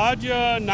آج 9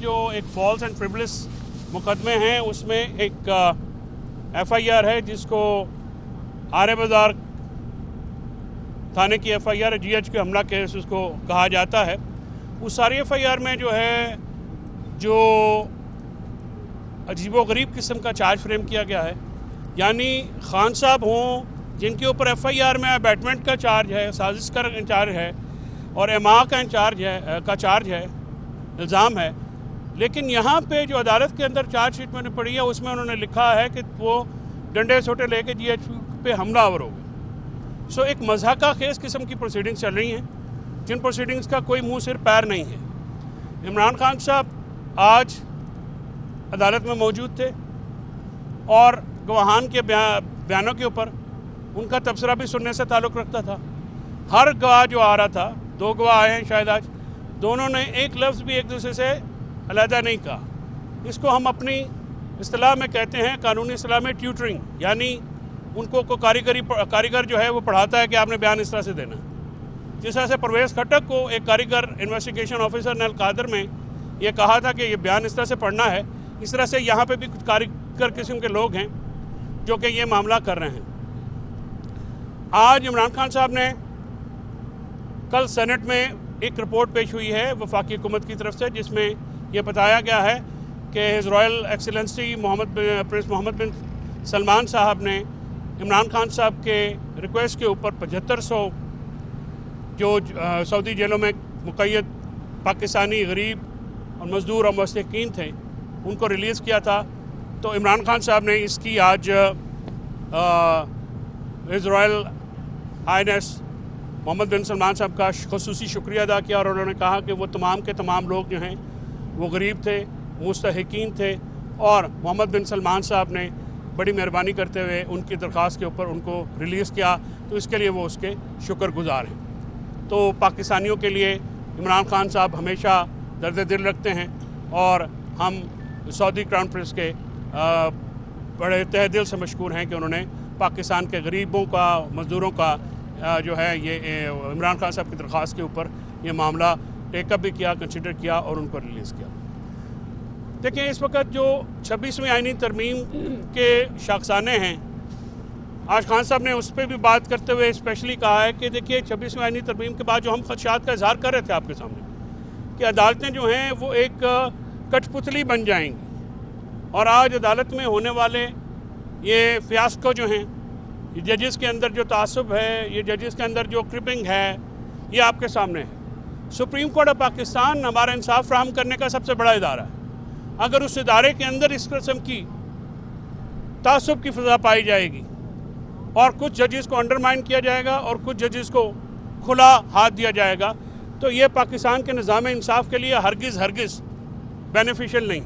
جو ایک فالس اینڈ فریولس مقدمے ہیں اس میں ایک FIR ہے جس کو آرے بازار تھانے کی FIR ہے، GH کے حملہ کیس اس کو کہا جاتا ہے۔ اس ساری FIR میں جو ہے جو عجیب و غریب قسم کا چارج فریم کیا گیا ہے، یعنی خان صاحب ہوں جن کے اوپر FIR میں ابیٹمنٹ کا چارج ہے، سازش کا چارج ہے اور اما کا چارج ہے، الزام ہے، لیکن یہاں پہ جو عدالت کے اندر چارج شیٹ میں نے پڑھی ہے اس میں انہوں نے لکھا ہے کہ وہ ڈنڈے سوٹے لے کے GH پہ حملہ آور ہو گئے۔ سو ایک مضحکہ خیز قسم کی پروسیڈنگز چل رہی ہیں جن پروسیڈنگز کا کوئی منہ سر پیر نہیں ہے۔ عمران خان صاحب آج عدالت میں موجود تھے اور گواہان کے بیانوں کے اوپر ان کا تبصرہ بھی سننے سے تعلق رکھتا تھا۔ ہر گواہ جو آ رہا تھا، 2 گواہ آئے ہیں شاید آج، دونوں نے ایک لفظ بھی ایک دوسرے سے علیحدہ نہیں کہا۔ اس کو ہم اپنی اصطلاح میں کہتے ہیں، قانونی اصطلاح میں ٹیوٹرنگ، یعنی ان کو کاریگر جو ہے وہ پڑھاتا ہے کہ آپ نے بیان اس طرح سے دینا ہے۔ جس طرح سے پرویز کھٹک کو ایک کاریگر انویسٹیگیشن آفیسر نے القادر میں یہ کہا تھا کہ یہ بیان اس طرح سے پڑھنا ہے، اس طرح سے یہاں پہ بھی کچھ کاریگر قسم کے لوگ ہیں جو کہ یہ معاملہ کر رہے ہیں۔ آج عمران خان صاحب نے کل سینٹ میں ایک رپورٹ پیش ہوئی ہے وفاقی حکومت کی طرف سے، جس میں یہ بتایا گیا ہے کہ ہز رائل ایکسیلنسی پرنس محمد بن سلمان صاحب نے عمران خان صاحب کے ریکویسٹ کے اوپر 7500 جو سعودی جیلوں میں مقید پاکستانی غریب اور مزدور اور مستحقین تھے ان کو ریلیز کیا تھا۔ تو عمران خان صاحب نے اس کی آج ہز رائل ہائنس محمد بن سلمان صاحب کا خصوصی شکریہ ادا کیا اور انہوں نے کہا کہ وہ تمام کے تمام لوگ جو ہیں وہ غریب تھے، مستحقین تھے اور محمد بن سلمان صاحب نے بڑی مہربانی کرتے ہوئے ان کی درخواست کے اوپر ان کو ریلیز کیا، تو اس کے لیے وہ اس کے شکر گزار ہیں۔ تو پاکستانیوں کے لیے عمران خان صاحب ہمیشہ درد دل رکھتے ہیں اور ہم سعودی کراؤن پرنس کے بڑے تہ دل سے مشکور ہیں کہ انہوں نے پاکستان کے غریبوں کا، مزدوروں کا جو ہے یہ عمران خان صاحب کی درخواست کے اوپر یہ معاملہ ٹیک اپ بھی کیا، کنسیڈر کیا اور ان کو ریلیز کیا۔ دیکھیں اس وقت جو 26ویں آئینی ترمیم کے شاخسانے ہیں، آج خان صاحب نے اس پہ بھی بات کرتے ہوئے اسپیشلی کہا ہے کہ دیکھیے 26ویں آئینی ترمیم کے بعد جو ہم خدشات کا اظہار کر رہے تھے آپ کے سامنے کہ عدالتیں جو ہیں وہ ایک کٹ پتلی بن جائیں گی، اور آج عدالت میں ہونے والے یہ فیاسکو جو ہیں، یہ ججز کے اندر جو تعصب ہے، یہ ججز کے اندر جو کرپنگ ہے، یہ آپ کے سامنے ہے۔ سپریم کورٹ آف پاکستان ہمارا انصاف فراہم کرنے کا سب سے بڑا ادارہ ہے۔ اگر اس ادارے کے اندر اس قسم کی تعصب کی فضا پائی جائے گی اور کچھ ججز کو انڈرمائن کیا جائے گا اور کچھ ججز کو کھلا ہاتھ دیا جائے گا تو یہ پاکستان کے نظام انصاف کے لیے ہرگز بینیفیشل نہیں۔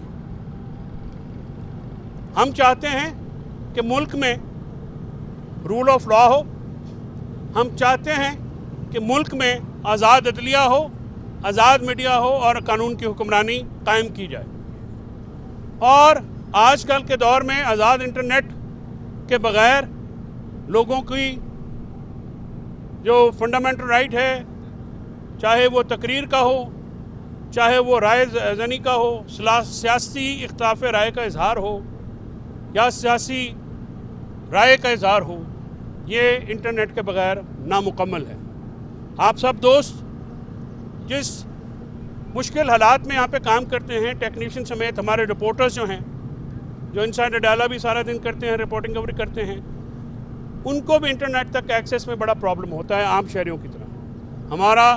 ہم چاہتے ہیں کہ ملک میں رول آف لا ہو، ہم چاہتے ہیں کہ ملک میں آزاد عدلیہ ہو، آزاد میڈیا ہو اور قانون کی حکمرانی قائم کی جائے۔ اور آج کل کے دور میں آزاد انٹرنیٹ کے بغیر لوگوں کی جو فنڈامنٹل رائٹ ہے، چاہے وہ تقریر کا ہو، چاہے وہ رائے زنی کا ہو، سیاسی اختلاف رائے کا اظہار ہو یا سیاسی رائے کا اظہار ہو، یہ انٹرنیٹ کے بغیر نامکمل ہے۔ آپ سب دوست جس مشکل حالات میں یہاں پہ کام کرتے ہیں، ٹیکنیشین سمیت ہمارے رپورٹرز جو ہیں، جو انسائڈر ڈالا بھی سارا دن کرتے ہیں، رپورٹنگ کور کرتے ہیں، ان کو بھی انٹرنیٹ تک ایکسیس میں بڑا پرابلم ہوتا ہے عام شہریوں کی طرح۔ ہمارا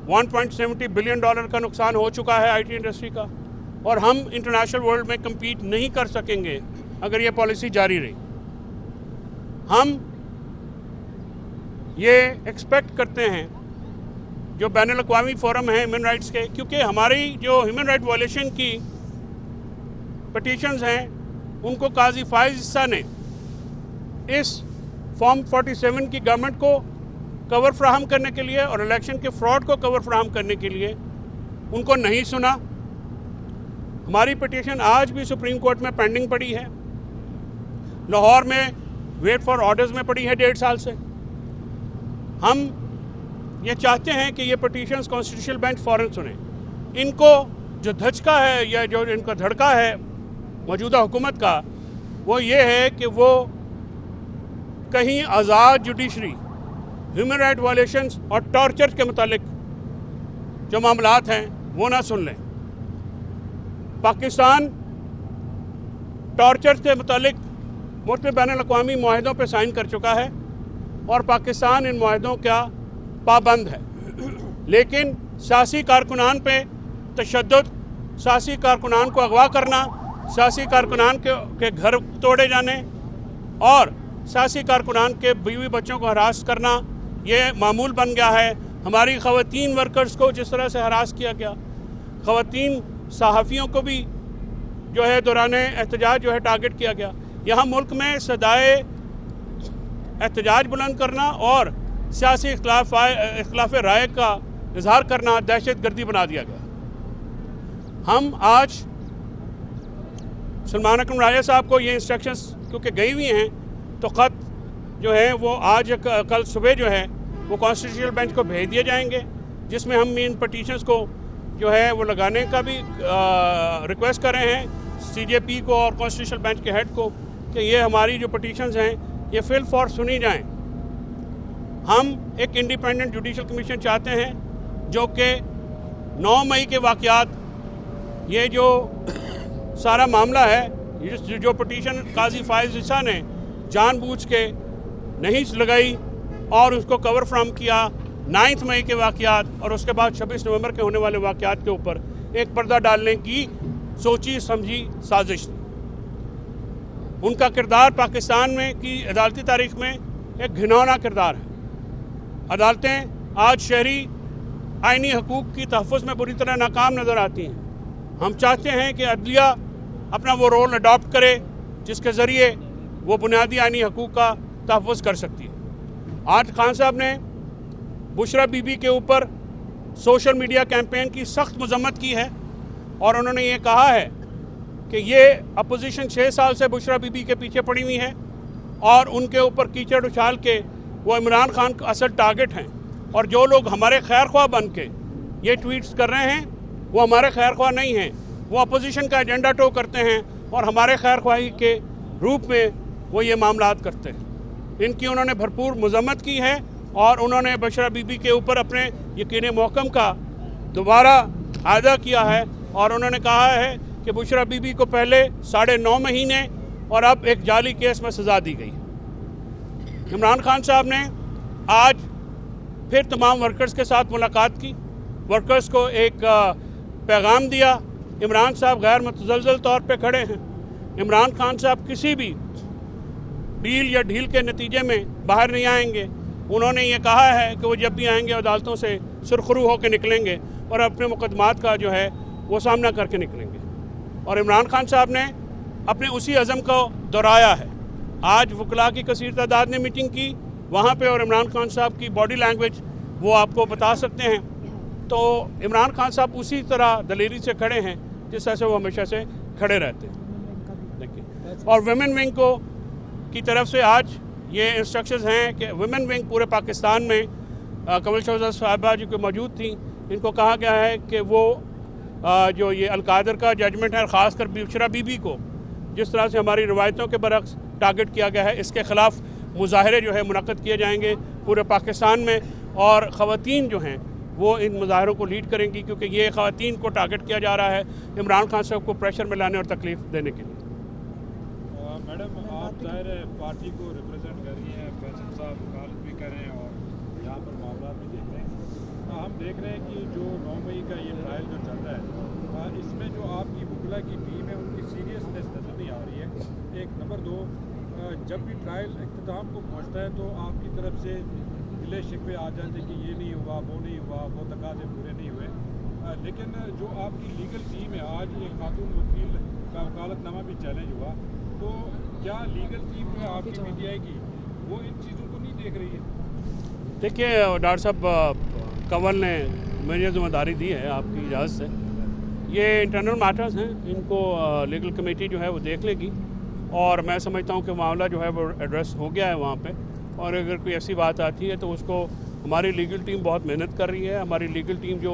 $1.70 بلین کا نقصان ہو چکا ہے IT انڈسٹری کا، اور ہم انٹرنیشنل ورلڈ میں کمپیٹ نہیں کر سکیں گے اگر یہ پالیسی جاری رہی۔ ہم یہ ایکسپیکٹ کرتے ہیں جو بین الاقوامی فورم ہیں ہیومن رائٹس کے، کیونکہ ہماری جو ہیومن رائٹ وائلیشن کی پٹیشنز ہیں ان کو قاضی فائز عیسیٰ نے اس فارم 47 کی گورنمنٹ کو کور فراہم کرنے کے لیے اور الیکشن کے فراڈ کو کور فراہم کرنے کے لیے ان کو نہیں سنا۔ ہماری پٹیشن آج بھی سپریم کورٹ میں پینڈنگ پڑی ہے، لاہور میں ویٹ فار آرڈرز میں پڑی ہے 1.5 سال سے۔ ہم یہ چاہتے ہیں کہ یہ پٹیشنز کانسٹیٹیوشنل بینچ فوراً سنیں۔ ان کو جو دھچکا ہے یا جو ان کا دھڑکا ہے موجودہ حکومت کا وہ یہ ہے کہ وہ کہیں آزاد جوڈیشری، ہیومن رائٹ وائلیشنز اور ٹارچر کے متعلق جو معاملات ہیں وہ نہ سن لیں۔ پاکستان ٹارچر کے متعلق مختلف بین الاقوامی معاہدوں پہ سائن کر چکا ہے اور پاکستان ان معاہدوں کا پابند ہے، لیکن سیاسی کارکنان پہ تشدد، سیاسی کارکنان کو اغوا کرنا، سیاسی کارکنان کے گھر توڑے جانے اور سیاسی کارکنان کے بیوی بچوں کو ہراس کرنا یہ معمول بن گیا ہے۔ ہماری خواتین ورکرز کو جس طرح سے ہراس کیا گیا، خواتین صحافیوں کو بھی جو ہے دوران احتجاج جو ہے ٹارگٹ کیا گیا۔ یہاں ملک میں صدائے احتجاج بلند کرنا اور سیاسی اختلاف رائے کا اظہار کرنا دہشت گردی بنا دیا گیا۔ ہم آج سلمان اکرم راجہ صاحب کو یہ انسٹرکشنز کیونکہ گئی ہوئی ہیں تو خط جو ہے وہ آج کل صبح جو ہے وہ کانسٹیٹیوشنل بینچ کو بھیج دیے جائیں گے، جس میں ہم ان پٹیشنز کو جو ہے وہ لگانے کا بھی ریکویسٹ کر رہے ہیں سی جے پی کو اور کانسٹیٹیوشنل بینچ کے ہیڈ کو کہ یہ ہماری جو پٹیشنز ہیں یہ فل فور سنی جائیں۔ ہم ایک انڈیپینڈنٹ جوڈیشل کمیشن چاہتے ہیں جو کہ 9 مئی کے واقعات، یہ جو سارا معاملہ ہے، جو پٹیشن قاضی فائز عیسیٰ نے جان بوجھ کے نہیں لگائی اور اس کو کور فرام کیا 9 مئی کے واقعات اور اس کے بعد 26 نومبر کے ہونے والے واقعات کے اوپر ایک پردہ ڈالنے کی سوچی سمجھی سازش تھی۔ ان کا کردار پاکستان میں کی عدالتی تاریخ میں ایک گھناؤنا کردار ہے۔ عدالتیں آج شہری آئینی حقوق کی تحفظ میں بری طرح ناکام نظر آتی ہیں۔ ہم چاہتے ہیں کہ عدلیہ اپنا وہ رول اڈاپٹ کرے جس کے ذریعے وہ بنیادی آئینی حقوق کا تحفظ کر سکتی ہے۔ آج خان صاحب نے بشرا بی بی کے اوپر سوشل میڈیا کیمپین کی سخت مذمت کی ہے اور انہوں نے یہ کہا ہے کہ یہ اپوزیشن 6 سال سے بشرا بی بی کے پیچھے پڑی ہوئی ہے اور ان کے اوپر کیچڑ اچھال کے وہ عمران خان کا اصل ٹارگٹ ہیں، اور جو لوگ ہمارے خیر خواہ بن کے یہ ٹویٹس کر رہے ہیں وہ ہمارے خیر خواہ نہیں ہیں، وہ اپوزیشن کا ایجنڈا ٹو کرتے ہیں اور ہمارے خیر خواہی کے روپ میں وہ یہ معاملات کرتے ہیں۔ ان کی انہوں نے بھرپور مذمت کی ہے اور انہوں نے بشرا بی بی کے اوپر اپنے یقین محکم کا دوبارہ اعادہ کیا ہے اور انہوں نے کہا ہے کہ بشرا بی بی کو پہلے 9.5 مہینے اور اب ایک جعلی کیس میں سزا دی گئی۔ عمران خان صاحب نے آج پھر تمام ورکرز کے ساتھ ملاقات کی، ورکرز کو ایک پیغام دیا۔ عمران صاحب غیر متزلزل طور پہ کھڑے ہیں۔ عمران خان صاحب کسی بھی ڈیل یا ڈھیل کے نتیجے میں باہر نہیں آئیں گے۔ انہوں نے یہ کہا ہے کہ وہ جب بھی آئیں گے عدالتوں سے سرخرو ہو کے نکلیں گے اور اپنے مقدمات کا جو ہے وہ سامنا کر کے نکلیں گے، اور عمران خان صاحب نے اپنے اسی عزم کو دہرایا ہے۔ آج وکلاء کی کثیر تعداد نے میٹنگ کی وہاں پہ، اور عمران خان صاحب کی باڈی لینگویج وہ آپ کو بتا سکتے ہیں۔ تو عمران خان صاحب اسی طرح دلیری سے کھڑے ہیں جس طرح سے وہ ہمیشہ سے کھڑے رہتے ہیں۔ اور ویمن ونگ کو کی طرف سے آج یہ انسٹرکشنز ہیں کہ ویمن ونگ پورے پاکستان میں کمل شوزہ صاحبہ جو کہ موجود تھیں، ان کو کہا گیا ہے کہ وہ جو یہ القادر کا ججمنٹ ہے، خاص کر بشرا بی بی کو جس طرح سے ہماری روایتوں کے برعکس ٹارگٹ کیا گیا ہے، اس کے خلاف مظاہرے جو ہے منعقد کیے جائیں گے پورے پاکستان میں، اور خواتین جو ہیں وہ ان مظاہروں کو لیڈ کریں گی کیونکہ یہ خواتین کو ٹارگٹ کیا جا رہا ہے عمران خان صاحب کو پریشر میں لانے اور تکلیف دینے کے لیے۔ میڈم، آپ ظاہر ہے پارٹی کو ریپرزینٹ کر رہی ہیں، فیصل صاحب وکالت بھی کر رہے ہیں اور یہاں پر معاملات بھی دیکھ رہے ہیں۔ ہم دیکھ رہے ہیں کہ جو 9 مئی کا یہ ٹرائل جو چل رہا ہے، اس میں جو آپ کی وکلا کی ٹیم ہے ان کی سیریسنیس نظر نہیں آ رہی ہے۔ ایک نمبر 2، جب بھی ٹرائل اختتام کو پہنچتا ہے تو آپ کی طرف سے گلے شکوے آ جاتے ہیں کہ یہ نہیں ہوا، وہ نہیں ہوا، وہ تقاضے پورے نہیں ہوئے، لیکن جو آپ کی لیگل ٹیم ہے، آج ایک خاتون وکیل کا وکالت نامہ بھی چیلنج ہوا، تو کیا لیگل ٹیم جو ہے آپ کی پی ٹی آئی کی وہ ان چیزوں کو نہیں دیکھ رہی ہے؟ دیکھیے ڈاکٹر صاحب، کنول نے مجھے ذمہ داری دی ہے آپ کی اجازت سے، یہ انٹرنل میٹرز ہیں، ان کو لیگل کمیٹی جو ہے وہ دیکھ لے گی، اور میں سمجھتا ہوں کہ معاملہ جو ہے وہ ایڈریس ہو گیا ہے وہاں پہ، اور اگر کوئی ایسی بات آتی ہے تو اس کو ہماری لیگل ٹیم بہت محنت کر رہی ہے۔ ہماری لیگل ٹیم جو